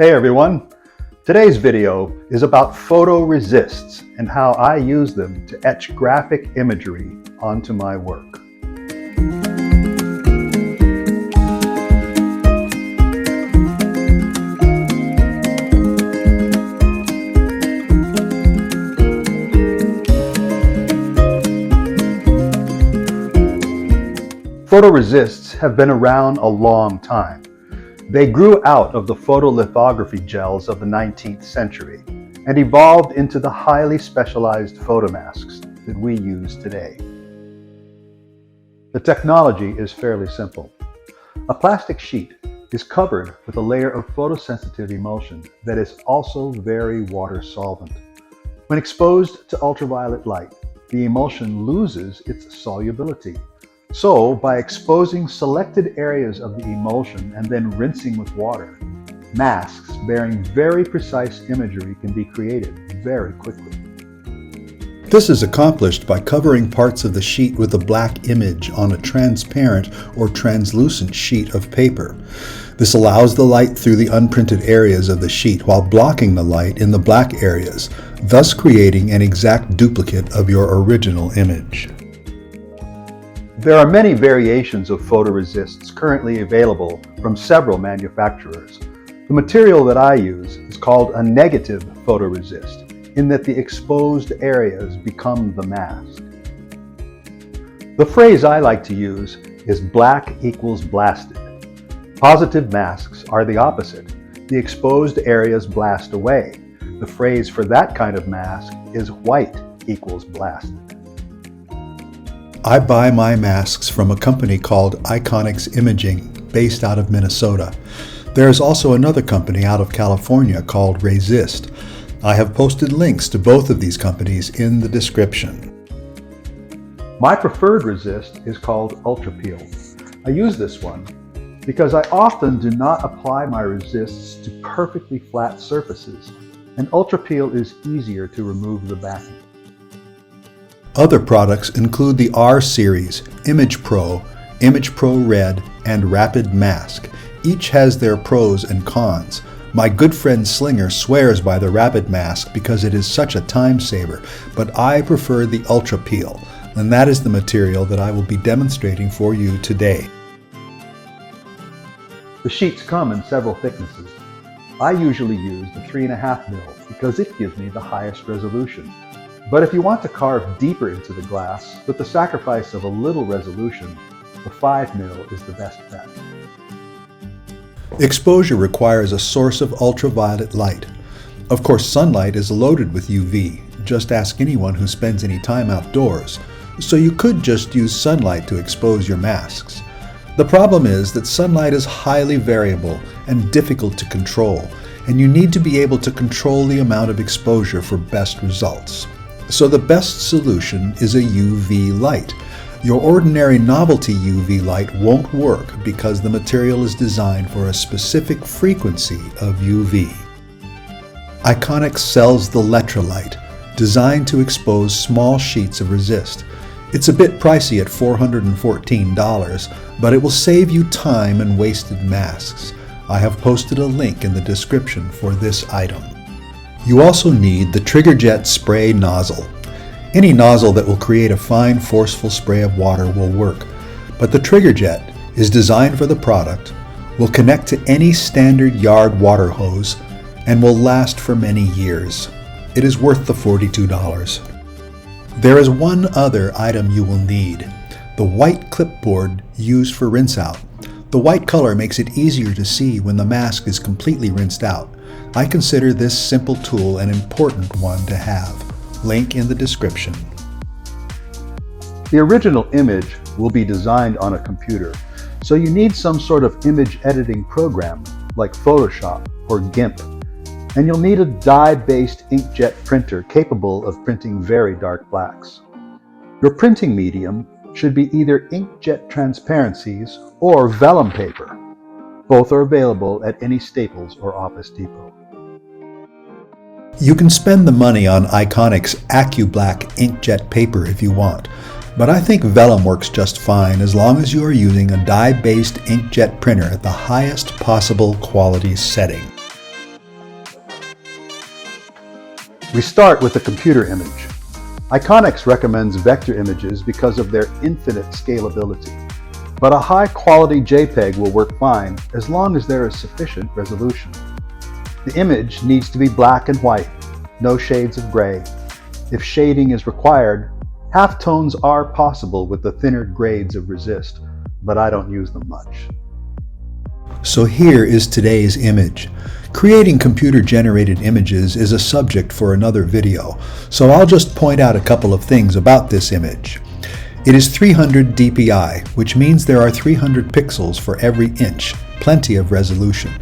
Hey everyone! Today's video is about photoresists and how I use them to etch graphic imagery onto my work. Photoresists have been around a long time. They grew out of the photolithography gels of the 19th century and evolved into the highly specialized photomasks that we use today. The technology is fairly simple. A plastic sheet is covered with a layer of photosensitive emulsion that is also very water solvent. When exposed to ultraviolet light, the emulsion loses its solubility. So, by exposing selected areas of the emulsion and then rinsing with water, masks bearing very precise imagery can be created very quickly. This is accomplished by covering parts of the sheet with a black image on a transparent or translucent sheet of paper. This allows the light through the unprinted areas of the sheet while blocking the light in the black areas, thus creating an exact duplicate of your original image. There are many variations of photoresists currently available from several manufacturers. The material that I use is called a negative photoresist, in that the exposed areas become the mask. The phrase I like to use is black equals blasted. Positive masks are the opposite. The exposed areas blast away. The phrase for that kind of mask is white equals blasted. I buy my masks from a company called Iconics Imaging, based out of Minnesota. There is also another company out of California called Resist. I have posted links to both of these companies in the description. My preferred resist is called Ultra Peel. I use this one because I often do not apply my resists to perfectly flat surfaces, and Ultra Peel is easier to remove the backing. Other products include the R Series, Image Pro Red, and Rapid Mask. Each has their pros and cons. My good friend Slinger swears by the Rapid Mask because it is such a time saver, but I prefer the Ultra Peel, and that is the material that I will be demonstrating for you today. The sheets come in several thicknesses. I usually use the 3.5 mil because it gives me the highest resolution. But if you want to carve deeper into the glass, with the sacrifice of a little resolution, the 5 mil is the best bet. Exposure requires a source of ultraviolet light. Of course, sunlight is loaded with UV. Just ask anyone who spends any time outdoors. So you could just use sunlight to expose your masks. The problem is that sunlight is highly variable and difficult to control, and you need to be able to control the amount of exposure for best results. So the best solution is a UV light. Your ordinary novelty UV light won't work because the material is designed for a specific frequency of UV. Iconics sells the Letralight, designed to expose small sheets of resist. It's a bit pricey at $414, but it will save you time and wasted masks. I have posted a link in the description for this item. You also need the TriggerJet spray nozzle. Any nozzle that will create a fine, forceful spray of water will work, but the TriggerJet is designed for the product, will connect to any standard yard water hose, and will last for many years. It is worth the $42. There is one other item you will need: the white clipboard used for rinse out. The white color makes it easier to see when the mask is completely rinsed out. I consider this simple tool an important one to have. Link in the description. The original image will be designed on a computer, so you need some sort of image editing program like Photoshop or GIMP, and you'll need a dye-based inkjet printer capable of printing very dark blacks. Your printing medium should be either inkjet transparencies or vellum paper. Both are available at any Staples or Office Depot. You can spend the money on Iconics AccuBlack inkjet paper if you want, but I think vellum works just fine as long as you are using a dye-based inkjet printer at the highest possible quality setting. We start with a computer image. Iconix recommends vector images because of their infinite scalability. But a high-quality JPEG will work fine as long as there is sufficient resolution. The image needs to be black and white, no shades of gray. If shading is required, halftones are possible with the thinner grades of resist, but I don't use them much. So here is today's image. Creating computer-generated images is a subject for another video, so I'll just point out a couple of things about this image. It is 300 dpi, which means there are 300 pixels for every inch, plenty of resolution.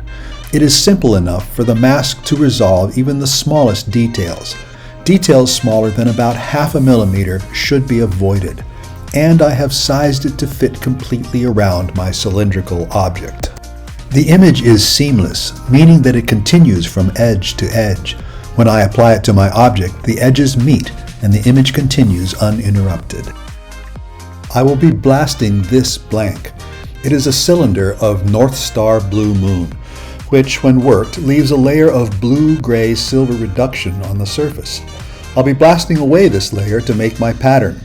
It is simple enough for the mask to resolve even the smallest details. Details smaller than about 0.5 millimeter should be avoided, and I have sized it to fit completely around my cylindrical object. The image is seamless, meaning that it continues from edge to edge. When I apply it to my object, the edges meet and the image continues uninterrupted. I will be blasting this blank. It is a cylinder of North Star Blue Moon, which, when worked, leaves a layer of blue-gray silver reduction on the surface. I'll be blasting away this layer to make my pattern.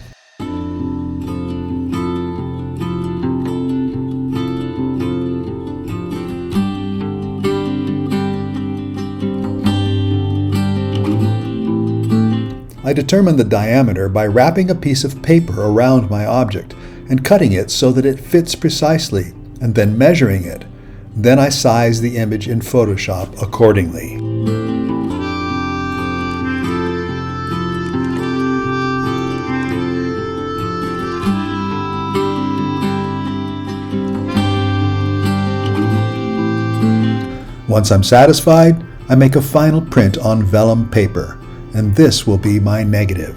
I determine the diameter by wrapping a piece of paper around my object and cutting it so that it fits precisely, and then measuring it. Then I size the image in Photoshop accordingly. Once I'm satisfied, I make a final print on vellum paper, and this will be my negative.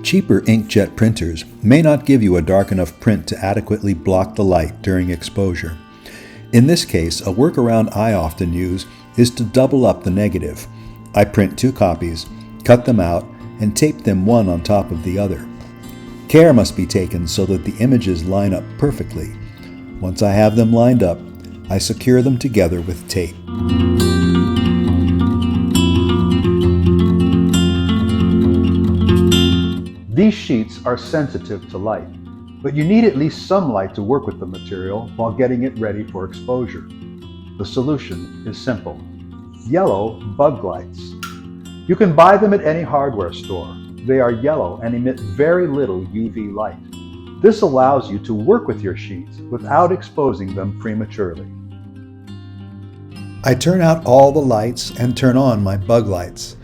Cheaper inkjet printers may not give you a dark enough print to adequately block the light during exposure. In this case, a workaround I often use is to double up the negative. I print 2 copies, cut them out, and tape them one on top of the other. Care must be taken so that the images line up perfectly. Once I have them lined up, I secure them together with tape. These sheets are sensitive to light, but you need at least some light to work with the material while getting it ready for exposure. The solution is simple. Yellow bug lights. You can buy them at any hardware store. They are yellow and emit very little UV light. This allows you to work with your sheets without exposing them prematurely. I turn out all the lights and turn on my bug lights.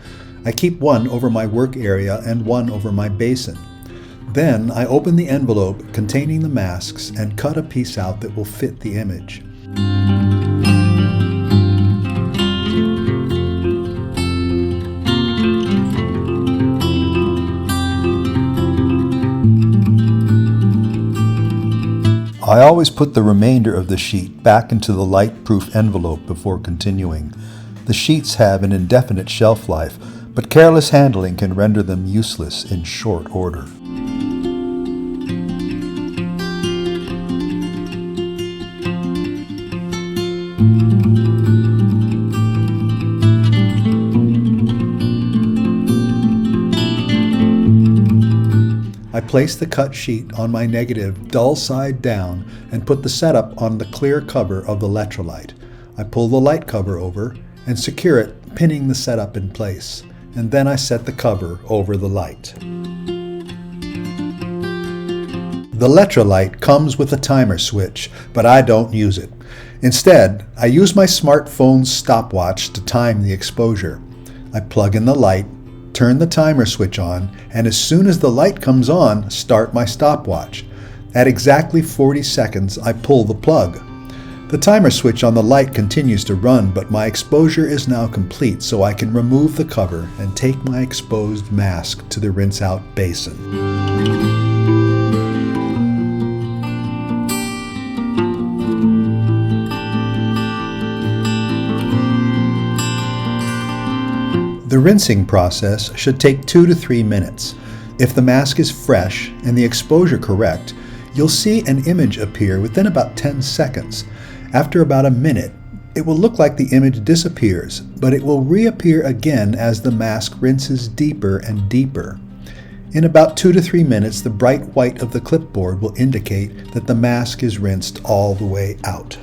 I keep one over my work area and one over my basin. Then I open the envelope containing the masks and cut a piece out that will fit the image. I always put the remainder of the sheet back into the light-proof envelope before continuing. The sheets have an indefinite shelf life, but careless handling can render them useless in short order. I place the cut sheet on my negative dull side down and put the setup on the clear cover of the electrolyte. I pull the light cover over and secure it, pinning the setup in place, and then I set the cover over the light. The electrolyte comes with a timer switch, but I don't use it. Instead, I use my smartphone's stopwatch to time the exposure. I plug in the light, turn the timer switch on, and as soon as the light comes on, start my stopwatch. At exactly 40 seconds, I pull the plug. The timer switch on the light continues to run, but my exposure is now complete, so I can remove the cover and take my exposed mask to the rinse-out basin. The rinsing process should take 2 to 3 minutes. If the mask is fresh and the exposure correct, you'll see an image appear within about 10 seconds. After about a minute, it will look like the image disappears, but it will reappear again as the mask rinses deeper and deeper. In about 2 to 3 minutes, the bright white of the clipboard will indicate that the mask is rinsed all the way out.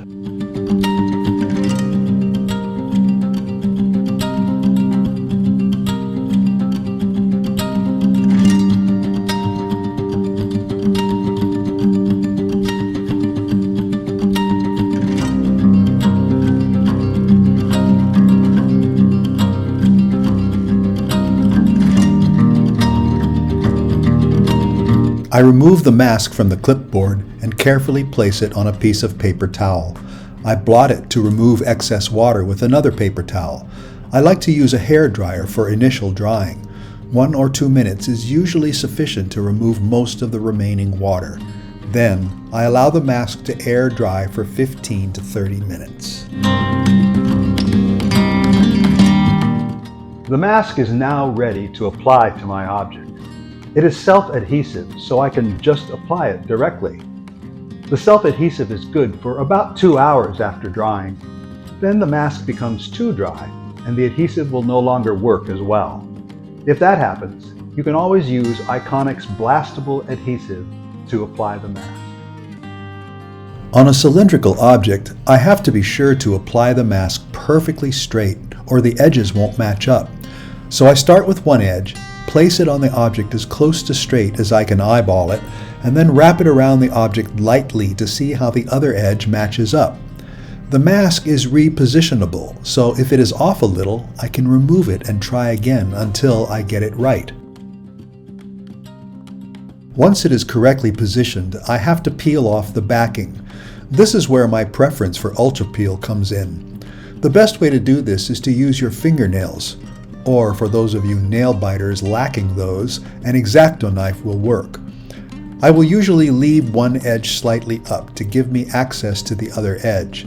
I remove the mask from the clipboard and carefully place it on a piece of paper towel. I blot it to remove excess water with another paper towel. I like to use a hair dryer for initial drying. 1 or 2 minutes is usually sufficient to remove most of the remaining water. Then, I allow the mask to air dry for 15 to 30 minutes. The mask is now ready to apply to my object. It is self-adhesive, so I can just apply it directly. The self-adhesive is good for about 2 hours after drying. Then the mask becomes too dry, and the adhesive will no longer work as well. If that happens, you can always use Iconic's blastable adhesive to apply the mask. On a cylindrical object, I have to be sure to apply the mask perfectly straight, or the edges won't match up. So I start with one edge, place it on the object as close to straight as I can eyeball it, and then wrap it around the object lightly to see how the other edge matches up. The mask is repositionable, so if it is off a little, I can remove it and try again until I get it right. Once it is correctly positioned, I have to peel off the backing. This is where my preference for ultra peel comes in. The best way to do this is to use your fingernails, or for those of you nail biters lacking those, an X-Acto knife will work. I will usually leave one edge slightly up to give me access to the other edge.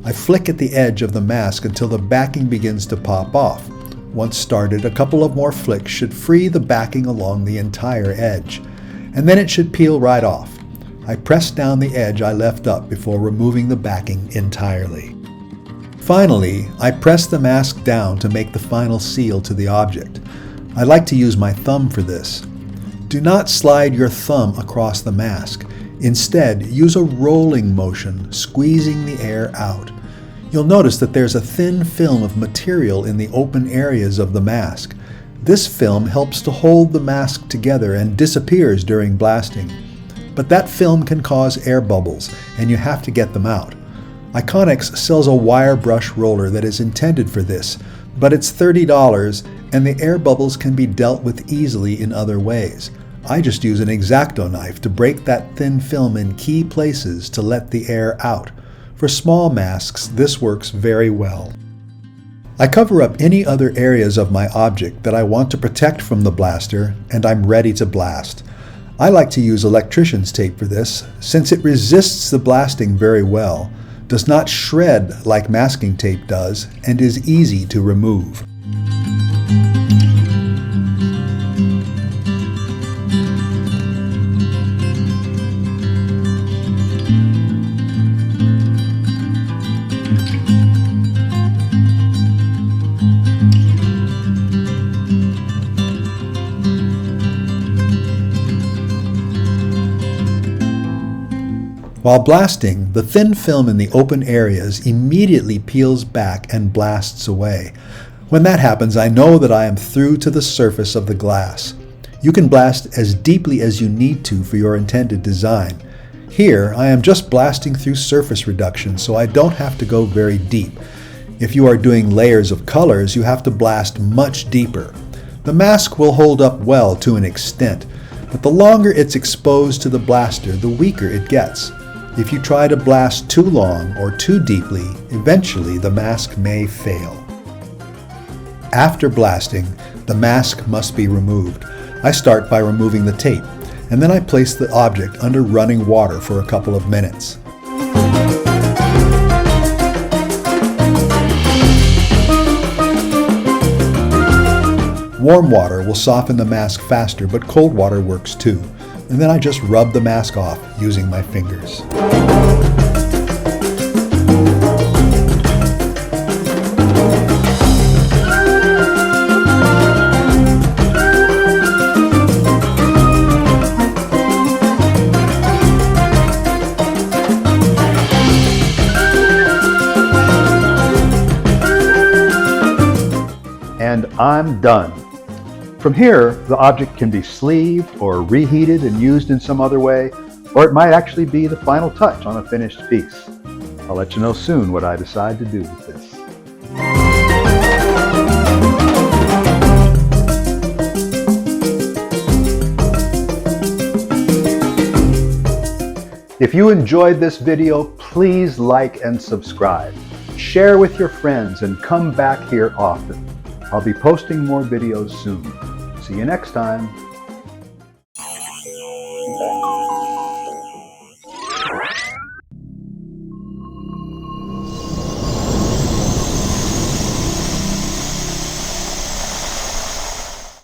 I flick at the edge of the mask until the backing begins to pop off. Once started, a couple of more flicks should free the backing along the entire edge, and then it should peel right off. I press down the edge I left up before removing the backing entirely. Finally, I press the mask down to make the final seal to the object. I like to use my thumb for this. Do not slide your thumb across the mask. Instead, use a rolling motion, squeezing the air out. You'll notice that there's a thin film of material in the open areas of the mask. This film helps to hold the mask together and disappears during blasting. But that film can cause air bubbles, and you have to get them out. Iconics sells a wire brush roller that is intended for this, but it's $30 and the air bubbles can be dealt with easily in other ways. I just use an X-Acto knife to break that thin film in key places to let the air out. For small masks, this works very well. I cover up any other areas of my object that I want to protect from the blaster, and I'm ready to blast. I like to use electrician's tape for this, since it resists the blasting very well, does not shred like masking tape does, and is easy to remove. While blasting, the thin film in the open areas immediately peels back and blasts away. When that happens, I know that I am through to the surface of the glass. You can blast as deeply as you need to for your intended design. Here, I am just blasting through surface reduction, so I don't have to go very deep. If you are doing layers of colors, you have to blast much deeper. The mask will hold up well to an extent, but the longer it's exposed to the blaster, the weaker it gets. If you try to blast too long or too deeply, eventually the mask may fail. After blasting, the mask must be removed. I start by removing the tape, and then I place the object under running water for a couple of minutes. Warm water will soften the mask faster, but cold water works too. And then I just rub the mask off using my fingers. and I'm done. From here, the object can be sleeved or reheated and used in some other way, or it might actually be the final touch on a finished piece. I'll let you know soon what I decide to do with this. If you enjoyed this video, please like and subscribe. Share with your friends and come back here often. I'll be posting more videos soon. See you next time.